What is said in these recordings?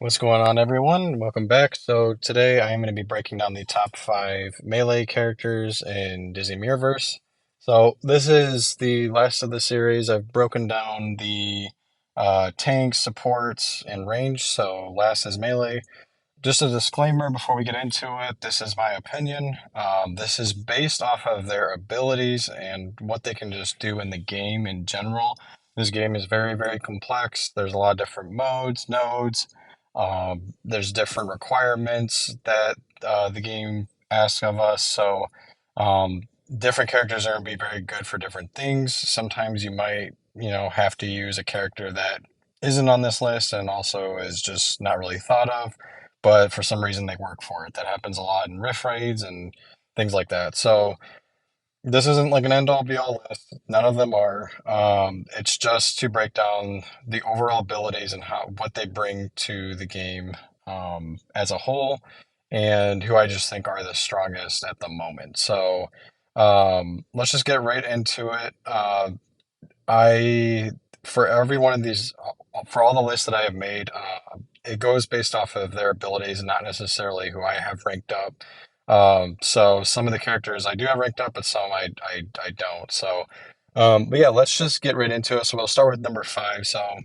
What's going on, everyone? Welcome back. So today I am going to be breaking down the top five melee characters in Disney Mirrorverse. So this is the last of the series. I've broken down the tanks, supports, and range. So last is melee. Just a disclaimer before we get into it, this is my opinion. This is based off of their abilities and what they can just do in the game in general. This game is very, very complex. There's a lot of different modes, nodes. There's different requirements that the game asks of us. So um, different characters are going to be very good for different things. Sometimes you might, have to use a character that isn't on this list and also is just not really thought of, but for some reason they work for it. That happens a lot in riff raids and things like that. So this isn't like an end all be all list. None of them are. It's just to break down the overall abilities and what they bring to the game as a whole, and who I just think are the strongest at the moment. So let's just get right into it. I for every one of these, for all the lists that I have made, it goes based off of their abilities and not necessarily who I have ranked up. So some of the characters I do have ranked up, but some I don't. So, but yeah, let's just get right into it. So we'll start with number five. So,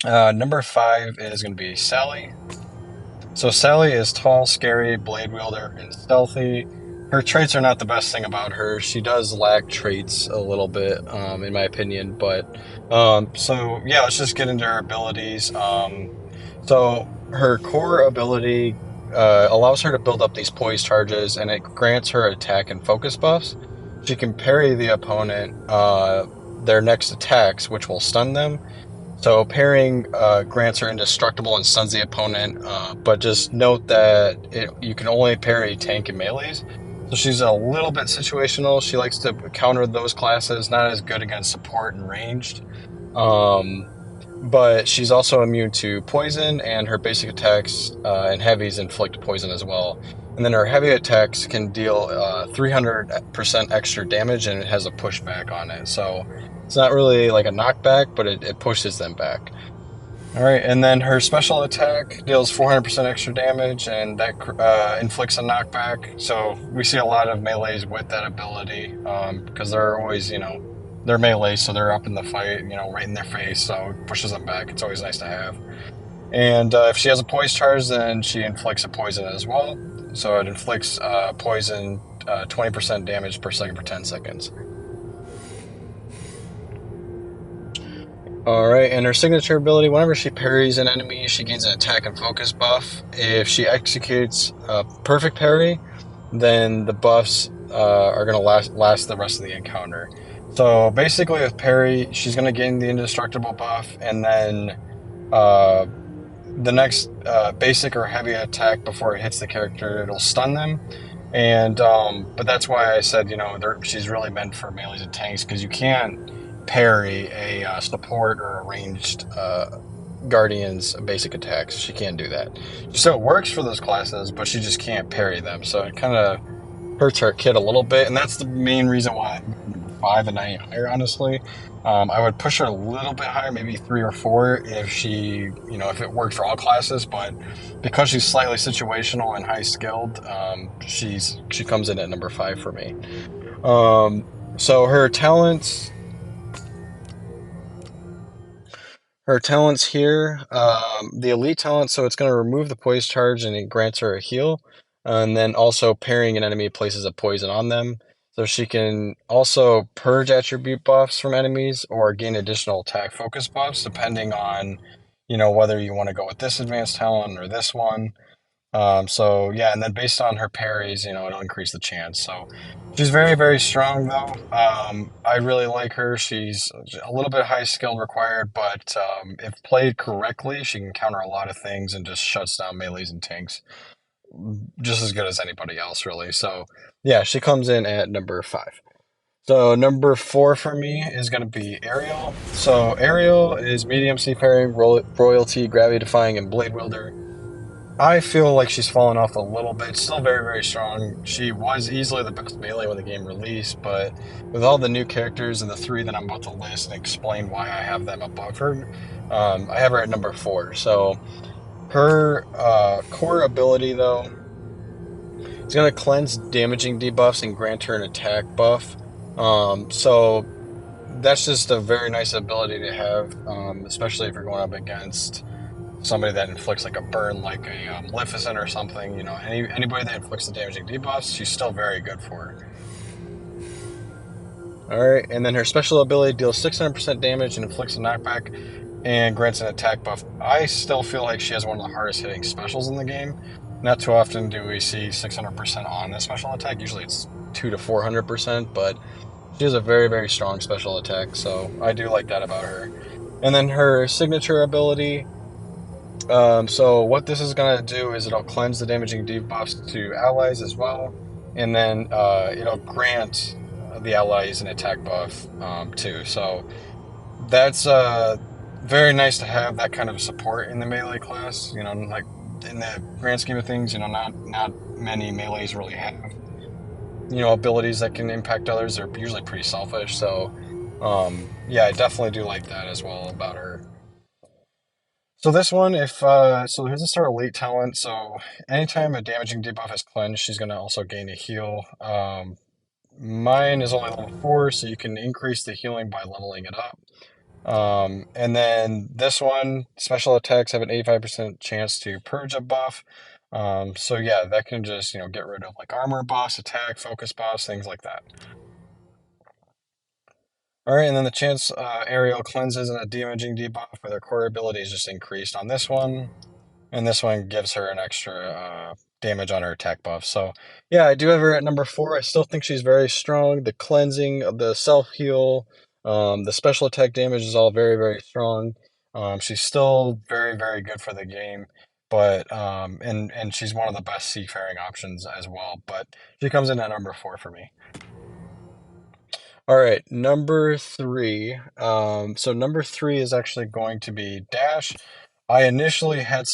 number five is going to be Sally. So Sally is tall, scary, blade wielder, and stealthy. Her traits are not the best thing about her. She does lack traits a little bit, in my opinion. But so yeah, let's just get into her abilities. So her core ability allows her to build up these poise charges, and it grants her attack and focus buffs. She can parry the opponent their next attacks, which will stun them. So pairing grants her indestructible and stuns the opponent, but just note that you can only parry tank and melees. So she's a little bit situational. She likes to counter those classes, not as good against support and ranged. Um, but she's also immune to poison, and her basic attacks and heavies inflict poison as well. And then her heavy attacks can deal 300% extra damage, and it has a pushback on it. So it's not really like a knockback, but it pushes them back. All right, and then her special attack deals 400% extra damage, and that inflicts a knockback. So we see a lot of melees with that ability because they're always, they're melee, so they're up in the fight, right in their face, so it pushes them back. It's always nice to have. And if she has a poise charge, then she inflicts a poison as well. So it inflicts poison 20% damage per second for 10 seconds. All right, and her signature ability, whenever she parries an enemy, she gains an attack and focus buff. If she executes a perfect parry, then the buffs are going to last the rest of the encounter. So basically, with parry, she's going to gain the indestructible buff, and then uh, the next basic or heavy attack before it hits the character, it'll stun them. And but that's why I said, she's really meant for melees and tanks, because you can't parry a support or a ranged guardian's basic attacks. She can't do that. So it works for those classes, but she just can't parry them. So it kind of hurts her kit a little bit, and that's the main reason why I'm number five and not higher. Honestly, I would push her a little bit higher, maybe three or four, if if it worked for all classes. But because she's slightly situational and high skilled, she comes in at number five for me. So her talents here, the elite talent, so it's going to remove the poise charge and it grants her a heal. And then also parrying an enemy places a poison on them. So she can also purge attribute buffs from enemies or gain additional attack focus buffs, depending on, whether you want to go with this advanced talent or this one. So yeah, and then based on her parries, it'll increase the chance. So she's very, very strong though. I really like her. She's a little bit high skill required, but if played correctly, she can counter a lot of things and just shuts down melees and tanks just as good as anybody else, really. So yeah, she comes in at number five. So number four for me is going to be Ariel. So Ariel is medium seafaring, royalty, gravity defying, and blade wielder. I feel like she's fallen off a little bit. Still very, very strong. She was easily the best melee when the game released, but with all the new characters and the three that I'm about to list and explain why I have them above her, I have her at number four. So Her core ability, though, is going to cleanse damaging debuffs and grant her an attack buff. So that's just a very nice ability to have, especially if you're going up against somebody that inflicts like a burn, like a Maleficent or something. You know, anybody that inflicts the damaging debuffs, she's still very good for. All right, and then her special ability deals 600% damage and inflicts a knockback and grants an attack buff. I still feel like she has one of the hardest hitting specials in the game. Not too often do we see 600% on this special attack. Usually it's 2 to 400%, but she has a very, very strong special attack, so I do like that about her. And then her signature ability. So what this is going to do is it'll cleanse the damaging debuffs to allies as well, and then it'll grant the allies an attack buff too. So that's very nice to have that kind of support in the melee class. You know, like in the grand scheme of things, you know, not many melees really have, you know, abilities that can impact others. They're usually pretty selfish. So yeah, I definitely do like that as well about her. So this one, if so, here's a start of late talent. So anytime a damaging debuff is cleansed, she's gonna also gain a heal. Mine is only level 4, so you can increase the healing by leveling it up. And then this one, special attacks have an 85% chance to purge a buff. So yeah, that can just, you know, get rid of like armor buffs, attack, focus buffs, things like that. All right, and then the chance Ariel cleanses and a damaging debuff with her core ability is just increased on this one. And this one gives her an extra damage on her attack buff. So, yeah, I do have her at number 4. I still think she's very strong. The cleansing, the self heal, the special attack damage is all very, very strong. She's still very, very good for the game, but and she's one of the best seafaring options as well. But she comes in at number 4 for me. All right, number 3. So number 3 is actually going to be Dash. I initially had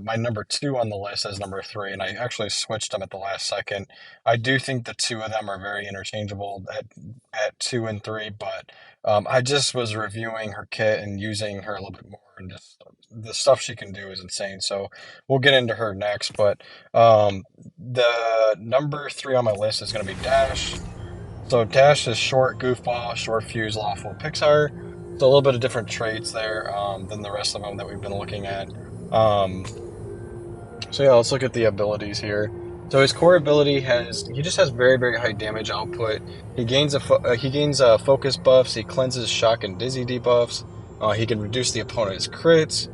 my number 2 on the list as number 3, and I actually switched them at the last second. I do think the two of them are very interchangeable at 2 and 3, but I just was reviewing her kit and using her a little bit more, and just the stuff she can do is insane. So we'll get into her next, but the number 3 on my list is going to be Dash. So Dash is short goofball, short fuse, lawful Pixar. So a little bit of different traits there than the rest of them that we've been looking at. Um, so yeah, let's look at the abilities here. So his core ability he just has very, very high damage output. He gains focus buffs. He cleanses shock and dizzy debuffs. He can reduce the opponent's crits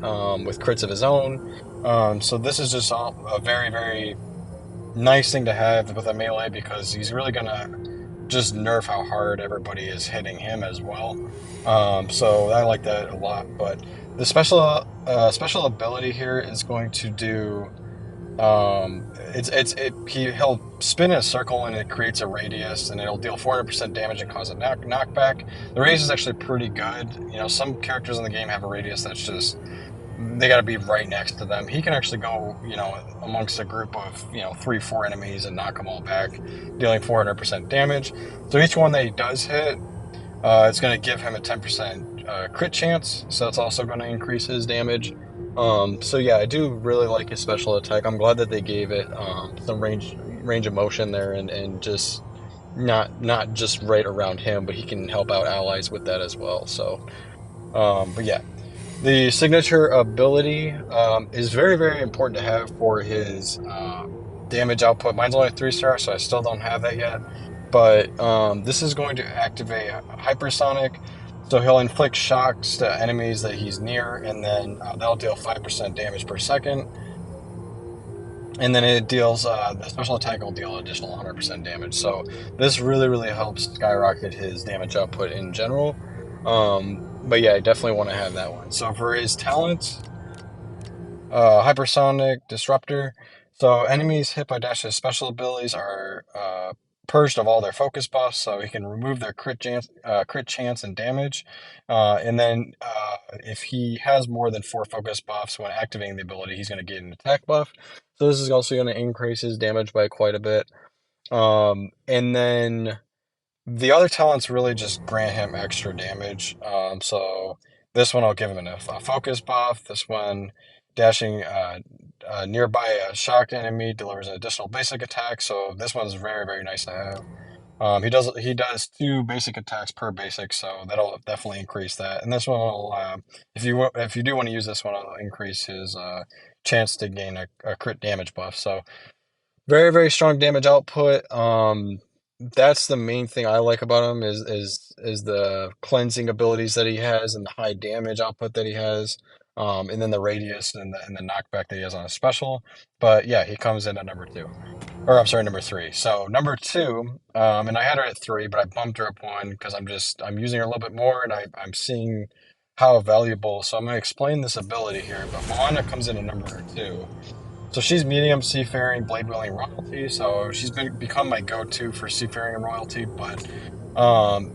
with crits of his own. So this is just a very, very nice thing to have with a melee because he's really gonna just nerf how hard everybody is hitting him as well. So I like that a lot. But the special ability here is going to do he'll spin in a circle and it creates a radius and it'll deal 400% damage and cause a knockback. The radius is actually pretty good. You know, some characters in the game have a radius that's just they got to be right next to them. He can actually go, you know, amongst a group of, you know, 3, 4 enemies and knock them all back, dealing 400% damage. So each one that he does hit, it's going to give him a 10% crit chance. So that's also going to increase his damage. So yeah, I do really like his special attack. I'm glad that they gave it some range of motion there, and just not just right around him, but he can help out allies with that as well. So, but yeah, the signature ability is very, very important to have for his damage output. Mine's only 3 star, so I still don't have that yet. But this is going to activate hypersonic. So he'll inflict shocks to enemies that he's near, and then that'll deal 5% damage per second. And then it deals, the special attack will deal additional 100% damage. So this really, really helps skyrocket his damage output in general. But yeah, I definitely want to have that one. So for his talent, hypersonic disruptor. So enemies hit by Dash's special abilities are purged of all their focus buffs, so he can remove their crit chance and damage. And then if he has more than 4 focus buffs when activating the ability, he's going to get an attack buff. So this is also going to increase his damage by quite a bit. And then the other talents really just grant him extra damage. So this one I'll give him a focus buff. This one Dashing nearby a shocked enemy delivers an additional basic attack. So this one's very, very nice to have. He does two basic attacks per basic, so that'll definitely increase that. And this one will, if you do want to use this one, it'll increase his chance to gain a crit damage buff. So very, very strong damage output. That's the main thing I like about him is the cleansing abilities that he has and the high damage output that he has. And then the radius and the knockback that he has on a special. But yeah, he comes in at number two. Or I'm sorry, number three. So number two, and I had her at three, but I bumped her up one because I'm using her a little bit more and I'm seeing how valuable. So I'm gonna explain this ability here. But Moana comes in at number two. So she's medium seafaring, blade wielding royalty. So become my go-to for seafaring and royalty. But um,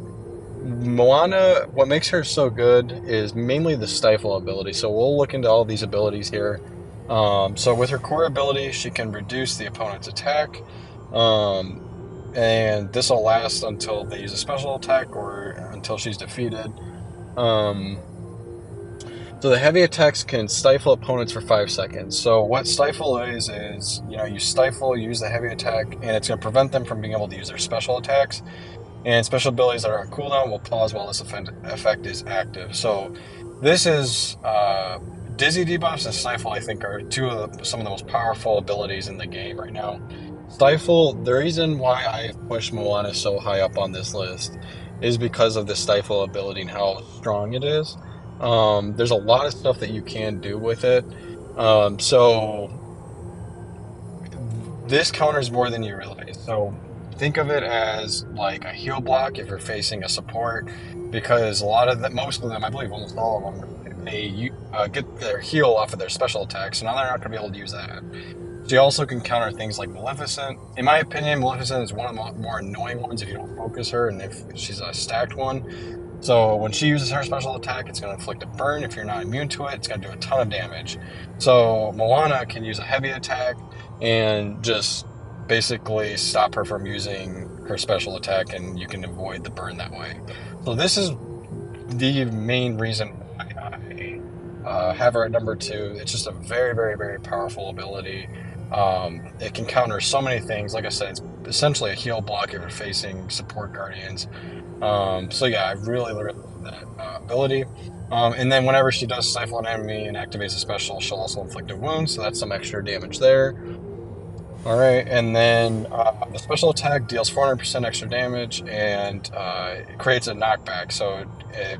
Moana, what makes her so good is mainly the stifle ability. So we'll look into all these abilities here. So with her core ability, she can reduce the opponent's attack. Um, and this will last until they use a special attack or until she's defeated. Um, so the heavy attacks can stifle opponents for 5 seconds. So what stifle is you stifle, you use the heavy attack, and it's going to prevent them from being able to use their special attacks. And special abilities that are on cooldown will pause while this effect is active. So this is Dizzy debuffs and Stifle, I think, are some of the most powerful abilities in the game right now. Stifle, the reason why I pushed Moana so high up on this list is because of the Stifle ability and how strong it is. There's a lot of stuff that you can do with it. So this counters more than you realize. So think of it as like a heal block if you're facing a support, because most of them, I believe almost all of them, they get their heal off of their special attacks, so now they're not going to be able to use that. She also can counter things like Maleficent. In my opinion, Maleficent is one of the more annoying ones if you don't focus her and if she's a stacked one. So when she uses her special attack, it's going to inflict a burn. If you're not immune to it, it's going to do a ton of damage. So Moana can use a heavy attack and just basically stop her from using her special attack, and you can avoid the burn that way. So this is the main reason why I have her at number two. It's just a very, very, very powerful ability. It can counter so many things. Like I said, it's essentially a heal block if you're facing support guardians. So yeah, I really, really love that ability. And then whenever she does stifle an enemy and activates a special, she'll also inflict a wound, so that's some extra damage there. All right, and then the special attack deals 400% extra damage and it creates a knockback. So it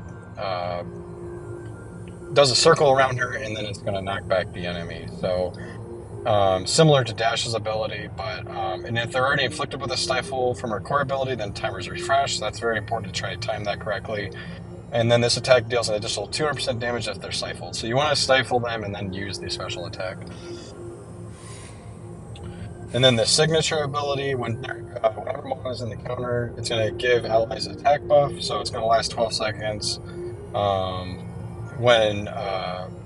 does a circle around her, and then it's going to knock back the enemy. So similar to Dash's ability, but and if they're already inflicted with a stifle from her core ability, then timers refresh. So that's very important to try to time that correctly. And then this attack deals an additional 200% damage if they're stifled. So you want to stifle them and then use the special attack. And then the signature ability, whenever Moana is in the counter, it's going to give allies attack buff. So it's going to last 12 seconds. Um, when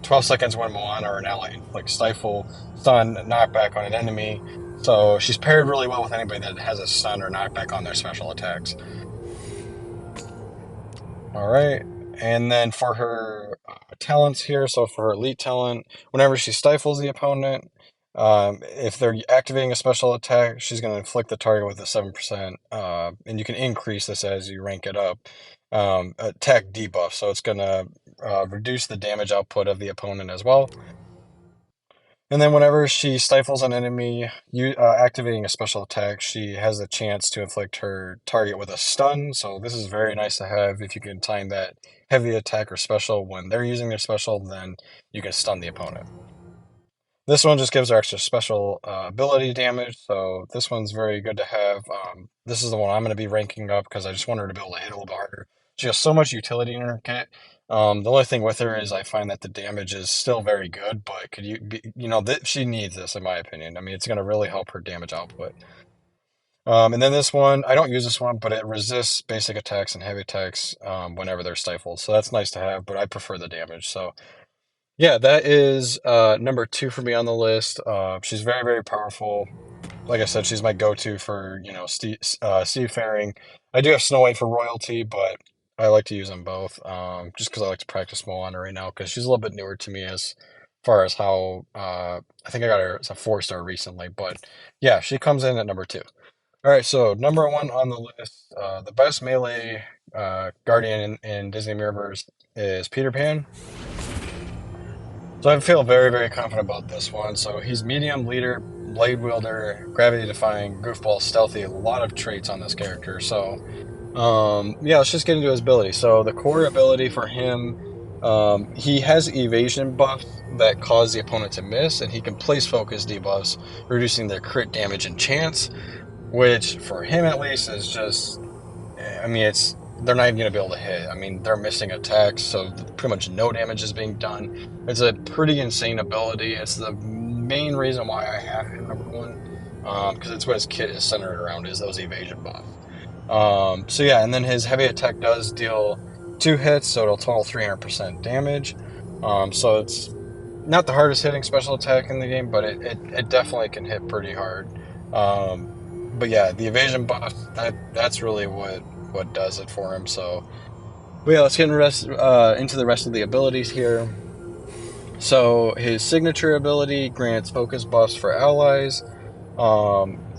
12 seconds when Moana or an ally inflicts stifle, stun, knockback on an enemy. So she's paired really well with anybody that has a stun or knockback on their special attacks. All right. And then for her talents here, so for her elite talent, whenever she stifles the opponent, if they're activating a special attack, she's going to inflict the target with a 7%. And you can increase this as you rank it up. Attack debuff, so it's going to reduce the damage output of the opponent as well. And then whenever she stifles an enemy, activating a special attack, she has a chance to inflict her target with a stun. So this is very nice to have. If you can time that heavy attack or special when they're using their special, then you can stun the opponent. This one just gives her extra special ability damage, so this one's very good to have. This is the one I'm going to be ranking up because I just want her to be able to hit a little bit harder. She has so much utility in her kit. The only thing with her is I find that the damage is still very good, but she needs this in my opinion. I mean, it's going to really help her damage output. And then this one, I don't use this one, but it resists basic attacks and heavy attacks whenever they're stifled. So that's nice to have, but I prefer the damage. So yeah, that is number two for me on the list. She's very, very powerful. Like I said, she's my go-to for, seafaring. I do have Snow White for royalty, but I like to use them both just because I like to practice Moana right now because she's a little bit newer to me as far as how I think I got her as a 4-star recently, but yeah, she comes in at number two. All right, so number one on the list, the best melee guardian in Disney Mirrorverse is Peter Pan. So I feel very, very confident about this one. So he's medium leader, blade wielder, gravity defying, goofball, stealthy, a lot of traits on this character. So yeah, let's just get into his ability. So the core ability for him, he has evasion buffs that cause the opponent to miss, and he can place focus debuffs, reducing their crit damage and chance, which for him at least is just, I mean, it's they're not even going to be able to hit. I mean, they're missing attacks, so pretty much no damage is being done. It's a pretty insane ability. It's the main reason why I have him number one, because it's what his kit is centered around, is those evasion buffs. So yeah, and then his heavy attack does deal 2 hits, so it'll total 300% damage. So it's not the hardest hitting special attack in the game, but it definitely can hit pretty hard. Um, but yeah, the evasion buff, that's really what does it for him. So, but yeah, let's get into the rest of the abilities here. So his signature ability grants focus buffs for allies.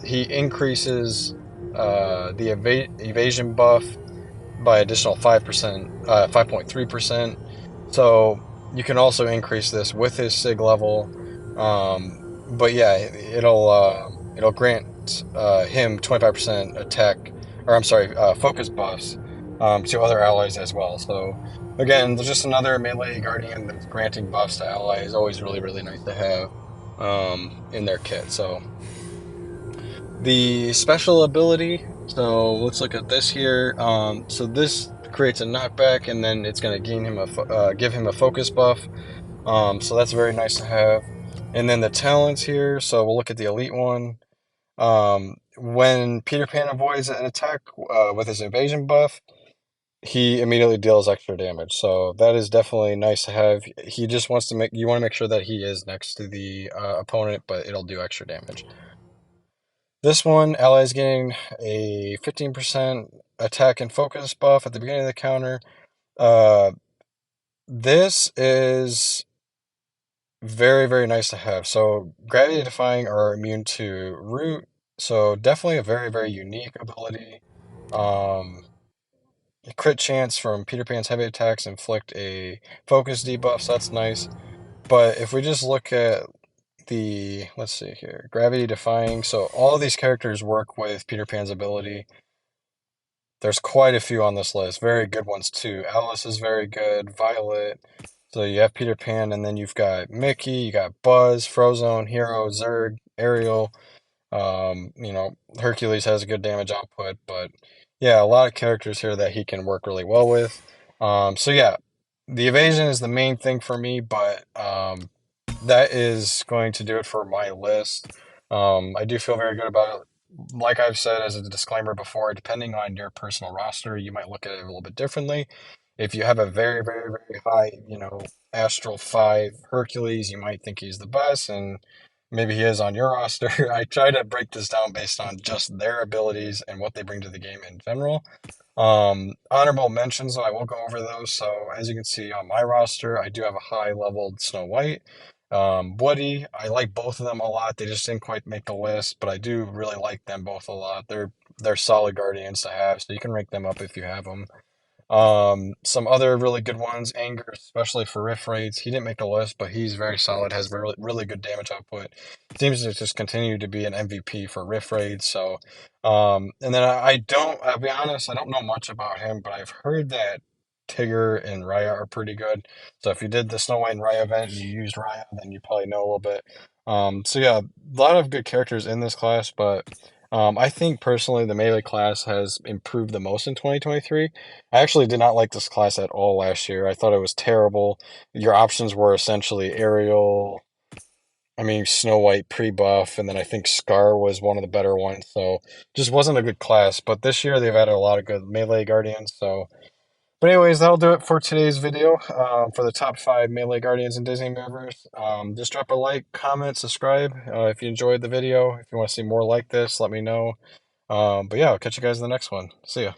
He increases the evasion buff by additional 5%, 5.3%. So you can also increase this with his sig level. But yeah, it'll grant him 25% attack, or I'm sorry, focus buffs to other allies as well. So again, there's just another melee guardian that's granting buffs to allies. Always really, really nice to have in their kit. So the special ability, so let's look at this here. So this creates a knockback, and then it's going to gain him give him a focus buff. So that's very nice to have. And then the talents here, so we'll look at the elite one. When Peter Pan avoids an attack with his evasion buff, he immediately deals extra damage. So that is definitely nice to have. He just wants to you want to make sure that he is next to the opponent, but it'll do extra damage. This one, allies getting a 15% attack and focus buff at the beginning of the counter. Uh, this is very, very nice to have. So gravity defying are immune to root. So definitely a very, very unique ability. Um, Crit chance from Peter Pan's heavy attacks inflict a focus debuff, so that's nice. But if we just look at let's see here, gravity defying. So all of these characters work with Peter Pan's ability. There's quite a few on this list. Very good ones too. Alice is very good. Violet. So you have Peter Pan, and then you've got Mickey, you got Buzz, Frozone, Hero, Zurg, Ariel. Hercules has a good damage output, but yeah, a lot of characters here that he can work really well with. So yeah, the evasion is the main thing for me, but that is going to do it for my list. I do feel very good about it. Like I've said as a disclaimer before, depending on your personal roster, you might look at it a little bit differently. If you have a very, very, very high, Astral 5 Hercules, you might think he's the best, and maybe he is on your roster. I try to break this down based on just their abilities and what they bring to the game in general. Honorable mentions, I will go over those. So as you can see on my roster, I do have a high leveled Snow White. Woody, I like both of them a lot. They just didn't quite make the list, but I do really like them both a lot. They're solid guardians to have, so you can rank them up if you have them. Some other really good ones, Anger, especially for riff rates. He didn't make the list, but he's very solid, has really, really good damage output. Seems to just continue to be an MVP for riff rates. So, and then I'll be honest, I don't know much about him, but I've heard that Tigger and Raya are pretty good. So if you did the Snow White and Raya event and you used Raya, then you probably know a little bit. So yeah, a lot of good characters in this class, but I think personally the melee class has improved the most in 2023. I actually did not like this class at all last year. I thought it was terrible. Your options were essentially Ariel, Snow White pre-buff, and then I think Scar was one of the better ones. So just wasn't a good class. But this year they've added a lot of good melee guardians. So, but anyways, that'll do it for today's video. For the top 5 melee guardians in Disney Universe. Just drop a like, comment, subscribe if you enjoyed the video. If you want to see more like this, let me know. But yeah, I'll catch you guys in the next one. See ya.